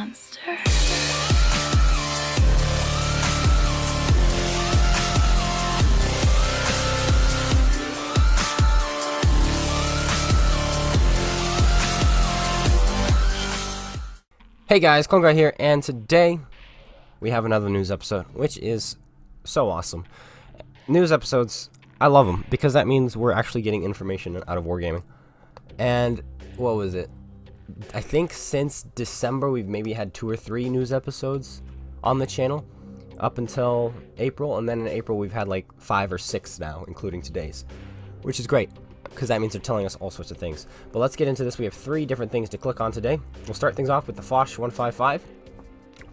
monster. Hey guys, Clone Guy here, and today we have another news episode, which is so awesome. News episodes, I love them, because that means we're actually getting information out of Wargaming. And, what was it? I think since December we've maybe had 2 or 3 news episodes on the channel, up until April, and then in April we've had like 5 or 6 now, including today's, which is great, because that means they're telling us all sorts of things. But let's get into this. We have 3 different things to click on today. We'll start things off with the FOCH 155,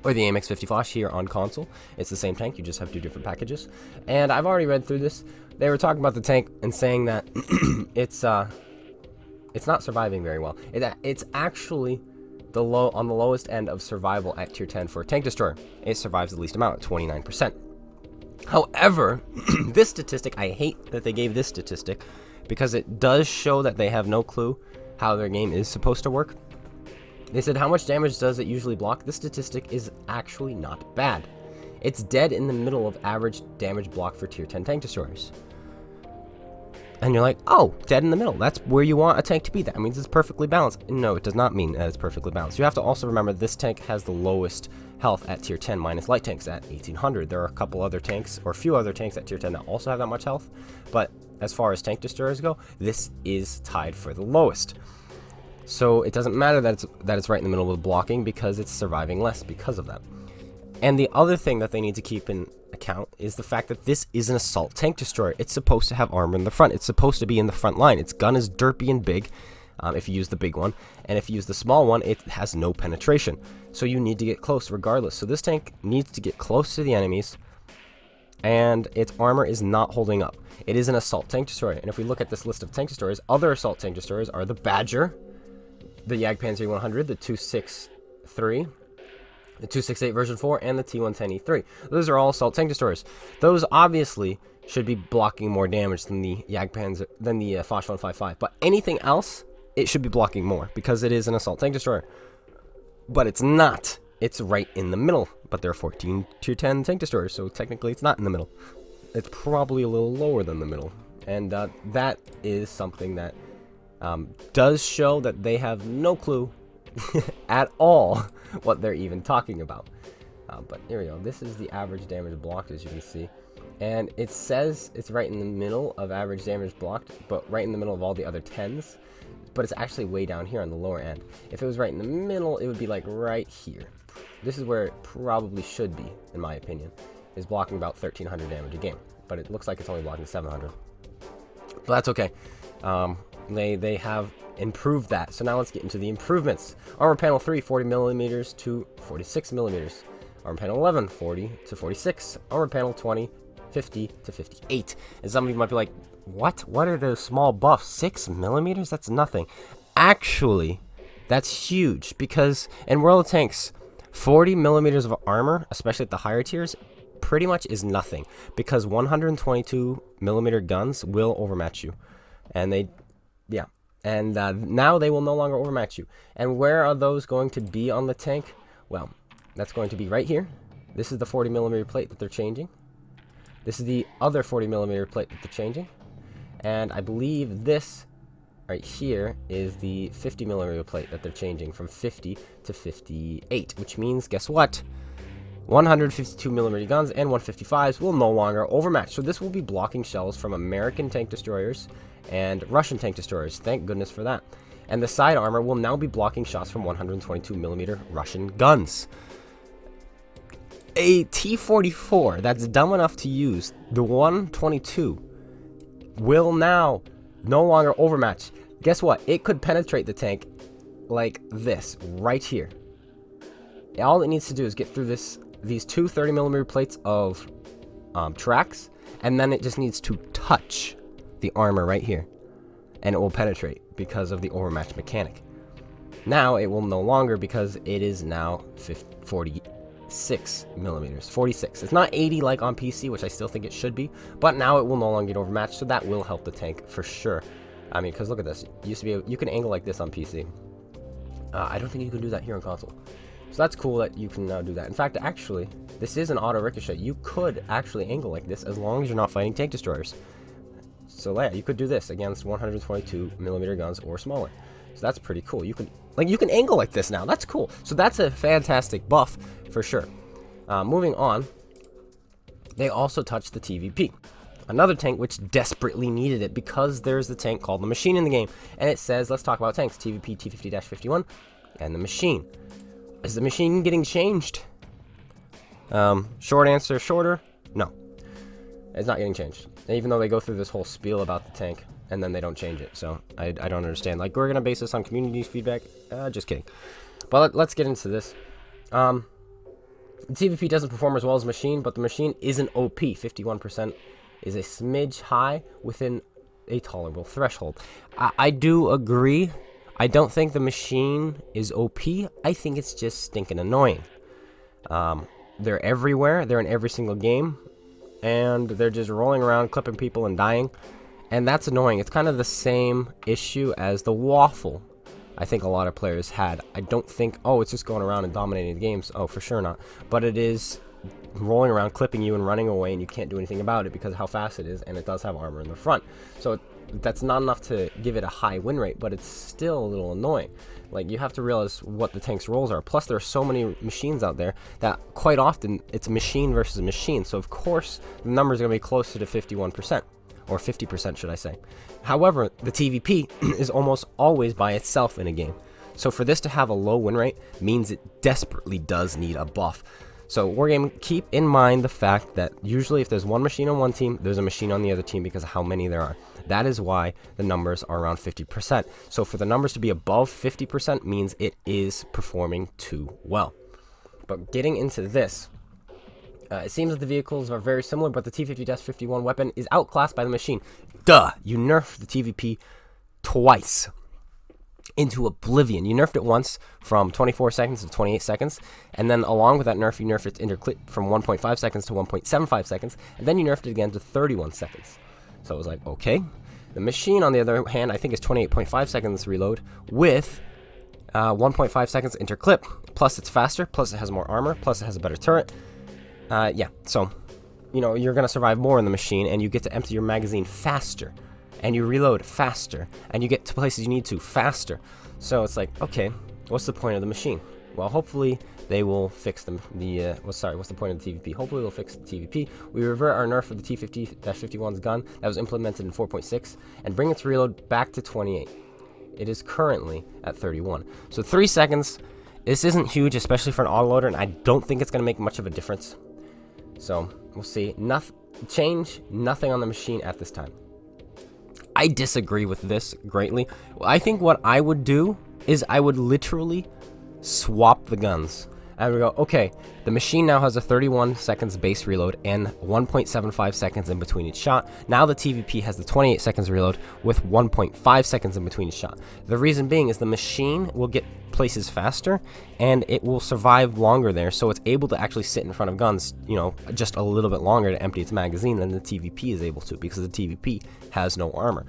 or the AMX 50 FOCH here on console. It's the same tank, you just have 2 different packages. And I've already read through this. They were talking about the tank and saying that it's not surviving very well. It's actually on the lowest end of survival at tier 10 for a tank destroyer. It survives the least amount at 29%. However, this statistic, I hate that they gave this statistic, because it does show that they have no clue how their game is supposed to work. They said, how much damage does it usually block? This statistic is actually not bad. It's dead in the middle of average damage block for tier 10 tank destroyers. And you're like, oh, dead in the middle. That's where you want a tank to be. That means it's perfectly balanced. No, it does not mean that it's perfectly balanced. You have to also remember this tank has the lowest health at tier 10 minus light tanks at 1800. There are a couple other tanks, or a few other tanks at tier 10 that also have that much health. But as far as tank destroyers go, this is tied for the lowest. So it doesn't matter that it's right in the middle of blocking, because it's surviving less because of that. And the other thing that they need to keep in account is the fact that this is an assault tank destroyer. It's supposed to have armor in the front. It's supposed to be in the front line. Its gun is derpy and big, if you use the big one. And if you use the small one, it has no penetration. So you need to get close regardless. So this tank needs to get close to the enemies, and its armor is not holding up. It is an assault tank destroyer. And if we look at this list of tank destroyers, other assault tank destroyers are the Badger, the Jagdpanzer 100, the 263, the 268 version 4, and the T110E3. Those are all assault tank destroyers. Those obviously should be blocking more damage than the Jagdpanzer, than the FOCH 155. But anything else, it should be blocking more, because it is an assault tank destroyer. But it's not. It's right in the middle. But there are 14 tier 10 tank destroyers, so technically it's not in the middle. It's probably a little lower than the middle. And that is something that does show that they have no clue at all what they're even talking about. But here we go. This is the average damage blocked, as you can see. And it says it's right in the middle of average damage blocked, but right in the middle of all the other 10s. But it's actually way down here on the lower end. If it was right in the middle, it would be like right here. This is where it probably should be, in my opinion, is blocking about 1300 damage a game. But it looks like it's only blocking 700. But that's okay. They have improved that. So now let's get into the improvements. Armor panel 3, 40 millimeters to 46 millimeters. Armor panel 11, 40 to 46. Armor panel 20, 50 to 58. And some of you might be like, what? What are those small buffs? 6 millimeters? That's nothing. Actually, that's huge, because in World of Tanks, 40 millimeters of armor, especially at the higher tiers, pretty much is nothing, because 122 millimeter guns will overmatch you. And now they will no longer overmatch you. And where are those going to be on the tank? Well, that's going to be right here. This is the 40 millimeter plate that they're changing. This is the other 40 millimeter plate that they're changing. And I believe this right here is the 50 millimeter plate that they're changing from 50 to 58, which means, guess what? 152 millimeter guns and 155s will no longer overmatch. So this will be blocking shells from American tank destroyers and Russian tank destroyers. Thank goodness for that. And the side armor will now be blocking shots from 122 millimeter Russian guns. A T-44 that's dumb enough to use the 122 will now no longer overmatch. Guess what? It could penetrate the tank like this right here. All it needs to do is get through these two 30 millimeter plates of tracks, and then it just needs to touch the armor right here, and it will penetrate because of the overmatch mechanic. Now it will no longer, because it is now 46 millimeters. 46. It's not 80 like on PC, which I still think it should be, but now it will no longer get overmatched, so that will help the tank for sure. I mean, because look at this. You can angle like this on PC. I don't think you can do that here on console. So that's cool that you can now do that. In fact, actually, this is an auto ricochet. You could actually angle like this as long as you're not fighting tank destroyers. So yeah, you could do this against 122mm guns or smaller. So that's pretty cool. You can angle like this now. That's cool. So that's a fantastic buff for sure. Moving on, they also touched the TVP. Another tank which desperately needed it because there's the tank called the Machine in the game. And it says, let's talk about tanks, TVP T50-51 and the Machine. Is the Machine getting changed? Short answer, shorter, no. It's not getting changed. Even though they go through this whole spiel about the tank and then they don't change it. So I don't understand. Like, we're going to base this on community feedback. Just kidding. But let's get into this. The TVP doesn't perform as well as Machine, but the Machine isn't OP. 51% is a smidge high within a tolerable threshold. I do agree. I don't think the Machine is OP. I think it's just stinking annoying. They're everywhere. They're in every single game. And they're just rolling around, clipping people and dying. And that's annoying. It's kind of the same issue as the Waffle I think a lot of players had. I don't think, oh, it's just going around and dominating the games. Oh, for sure not. But it is rolling around, clipping you and running away, and you can't do anything about it because of how fast it is, and it does have armor in the front. So that's not enough to give it a high win rate, but it's still a little annoying. Like, you have to realize what the tank's roles are. Plus, there are so many machines out there that quite often it's machine versus machine. So, of course, the numbers are going to be closer to 51%, or 50%, should I say. However, the TVP is almost always by itself in a game. So, for this to have a low win rate means it desperately does need a buff. So, Wargame, keep in mind the fact that usually if there's one machine on one team, there's a machine on the other team because of how many there are. That is why the numbers are around 50%. So for the numbers to be above 50% means it is performing too well. But getting into this, it seems that the vehicles are very similar, but the T50-51 weapon is outclassed by the Machine. Duh! You nerfed the TVP twice into oblivion. You nerfed it once from 24 seconds to 28 seconds, and then along with that nerf, you nerfed its interclip from 1.5 seconds to 1.75 seconds, and then you nerfed it again to 31 seconds. So it was like, okay. The Machine, on the other hand, I think is 28.5 seconds reload with 1.5 seconds interclip. Plus it's faster, plus it has more armor, plus it has a better turret. Yeah, so, you know, you're going to survive more in the Machine, and you get to empty your magazine faster, and you reload faster, and you get to places you need to faster. So it's like, okay, what's the point of the Machine? Well, hopefully they will fix what's the point of the TVP? Hopefully they'll fix the TVP. We revert our nerf of the T50-51's gun that was implemented in 4.6 and bring its reload back to 28. It is currently at 31. So 3 seconds. This isn't huge, especially for an autoloader, and I don't think it's going to make much of a difference. So we'll see. Nothing on the Machine at this time. I disagree with this greatly. I think what I would do is I would literally swap the guns. I would go, okay, the Machine now has a 31 seconds base reload and 1.75 seconds in between each shot. Now the TVP has the 28 seconds reload with 1.5 seconds in between each shot. The reason being is the Machine will get places faster and it will survive longer there, so it's able to actually sit in front of guns, you know, just a little bit longer to empty its magazine than the TVP is able to, because the TVP has no armor.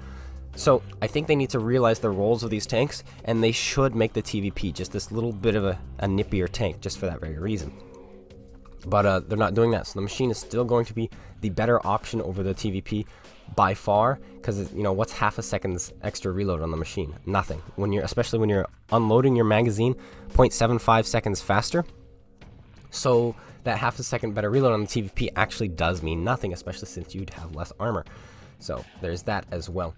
So I think they need to realize the roles of these tanks, and they should make the TVP just this little bit of a nippier tank just for that very reason. But they're not doing that, so the Machine is still going to be the better option over the TVP by far, because, you know, what's half a second's extra reload on the Machine? Nothing. Especially when you're unloading your magazine 0.75 seconds faster. So that half a second better reload on the TVP actually does mean nothing, especially since you'd have less armor. So there's that as well.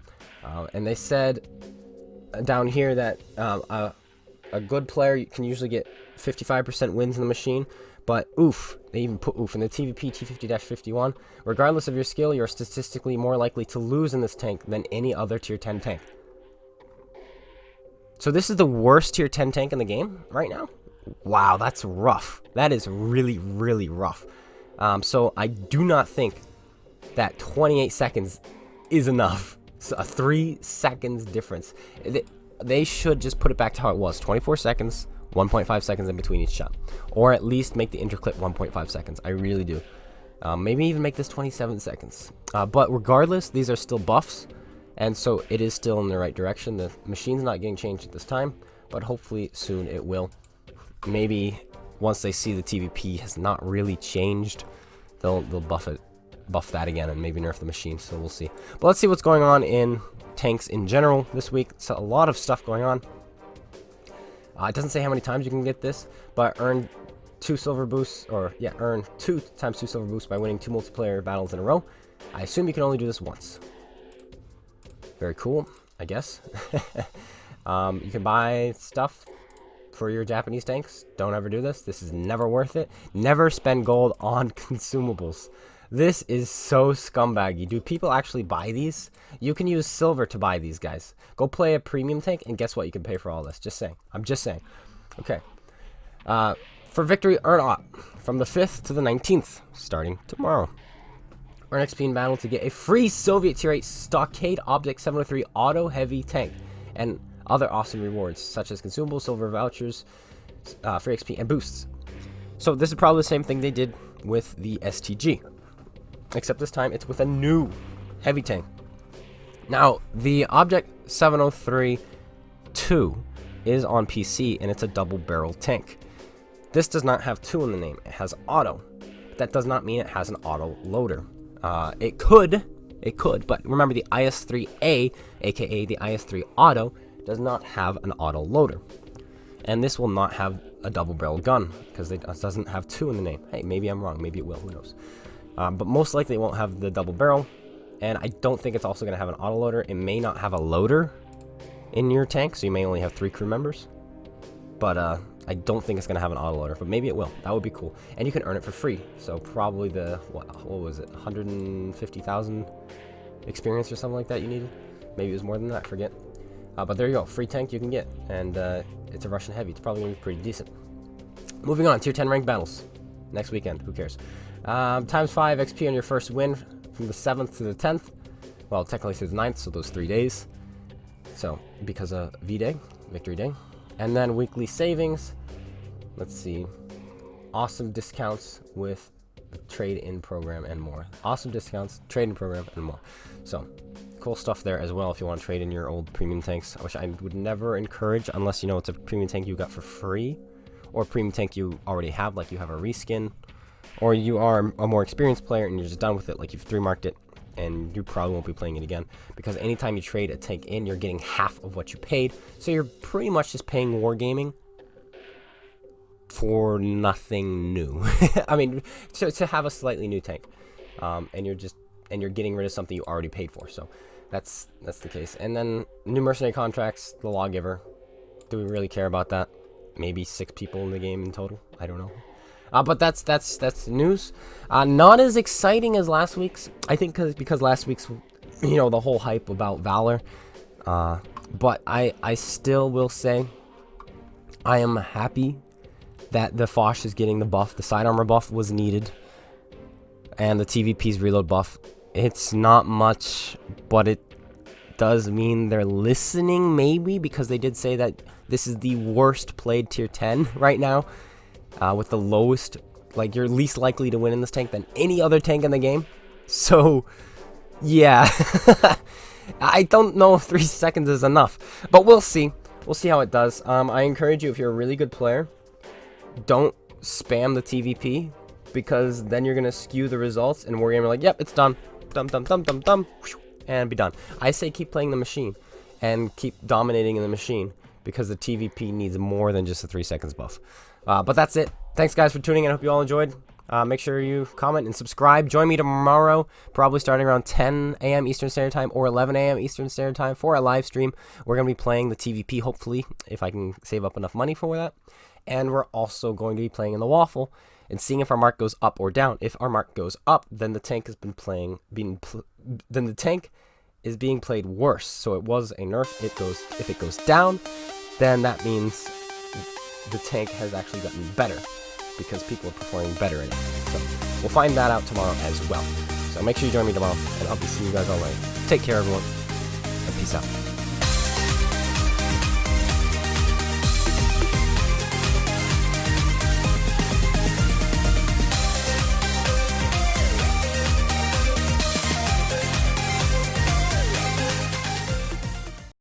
And they said down here that a good player can usually get 55% wins in the Machine, but oof, they even put oof in the TVP T50-51. Regardless of your skill, you're statistically more likely to lose in this tank than any other tier 10 tank. So this is the worst tier 10 tank in the game right now? Wow, that's rough. That is really, really rough. So I do not think that 28 seconds is enough. So a 3 seconds difference. They should just put it back to how it was. 24 seconds, 1.5 seconds in between each shot. Or at least make the interclip 1.5 seconds. I really do. Maybe even make this 27 seconds. But regardless, these are still buffs. And so it is still in the right direction. The Machine's not getting changed at this time, but hopefully soon it will. Maybe once they see the TVP has not really changed, they'll buff that again and maybe nerf the machine. So we'll see. But let's see what's going on in tanks in general this week. So a lot of stuff going on. It doesn't say how many times you can get this, but earn 2 silver boosts, earn 2 times 2 silver boosts by winning 2 multiplayer battles in a row. I assume you can only do this once. Very cool, I guess. You can buy stuff for your Japanese tanks. Don't ever do this. This is never worth it. Never spend gold on consumables. This is so scumbaggy. Do people actually buy these? You can use silver to buy these, guys. Go play a premium tank, and guess what? You can pay for all this. Just saying. I'm just saying. Okay. For victory, earn op from the 5th to the 19th, starting tomorrow. Earn XP in battle to get a free Soviet Tier 8 Stockade Object 703 Auto Heavy Tank, and other awesome rewards, such as consumables, silver vouchers, free XP, and boosts. So this is probably the same thing they did with the STG. Except this time, it's with a new heavy tank. Now, the Object 703-2 is on PC, and it's a double-barrel tank. This does not have 2 in the name. It has auto. But that does not mean it has an auto loader. It could, but remember the IS-3A, aka the IS-3 Auto, does not have an auto loader. And this will not have a double-barrel gun, because it doesn't have 2 in the name. Hey, maybe I'm wrong. Maybe it will. Who knows? But most likely it won't have the double barrel, and I don't think it's also going to have an autoloader. It may not have a loader in your tank, so you may only have 3 crew members, but I don't think it's going to have an autoloader, but maybe it will. That would be cool, and you can earn it for free. So probably the, what was it, 150,000 experience or something like that you needed. Maybe it was more than that, I forget. But there you go, free tank you can get, and it's a Russian heavy. It's probably going to be pretty decent. Moving on, tier 10 ranked battles next weekend. Who cares? Times 5 XP on your first win from the 7th to the 10th. Well, technically through the 9th, so those 3 days. So, because of V-Day, Victory Day. And then weekly savings. Let's see. Awesome discounts with the trade-in program and more. Awesome discounts, trade-in program, and more. So, cool stuff there as well if you want to trade in your old premium tanks, which I would never encourage unless you know it's a premium tank you got for free, or a premium tank you already have, like you have a reskin, or you are a more experienced player and you're just done with it, like you've 3-marked it, and you probably won't be playing it again, because anytime you trade a tank in, you're getting half of what you paid, so you're pretty much just paying wargaming for nothing new. I mean, to have a slightly new tank, and you're getting rid of something you already paid for. So that's the case. And then new mercenary contracts, the lawgiver. Do we really care about that? Maybe 6 people in the game in total. I don't know. But that's the news. Not as exciting as last week's. I think because last week's, the whole hype about Valor. But I still will say I am happy that the FOCH is getting the buff. The side armor buff was needed, and the TVP's reload buff. It's not much, but it does mean they're listening, maybe, because they did say that this is the worst played tier 10 right now, with the lowest, like, you're least likely to win in this tank than any other tank in the game. So yeah. I don't know if 3 seconds is enough, but we'll see how it does. I encourage you, if you're a really good player, don't spam the TVP, because then you're gonna skew the results, and Wargamer like, yep, it's done, and be done. I say keep playing the machine and keep dominating in the machine, because the TVP needs more than just a 3 seconds buff. But that's it. Thanks guys for tuning in. I hope you all enjoyed. Make sure you comment and subscribe. Join me tomorrow, probably starting around 10 a.m. Eastern Standard Time or 11 a.m. Eastern Standard Time for a live stream. We're going to be playing the TVP, hopefully, if I can save up enough money for that. And we're also going to be playing in the Waffle and seeing if our mark goes up or down. If our mark goes up, then the tank has been then the tank is being played worse. So it was a nerf. If it goes down, then that means the tank has actually gotten better, because people are performing better in it. So we'll find that out tomorrow as well. So make sure you join me tomorrow, and I'll be seeing you guys all later. Take care, everyone, and peace out.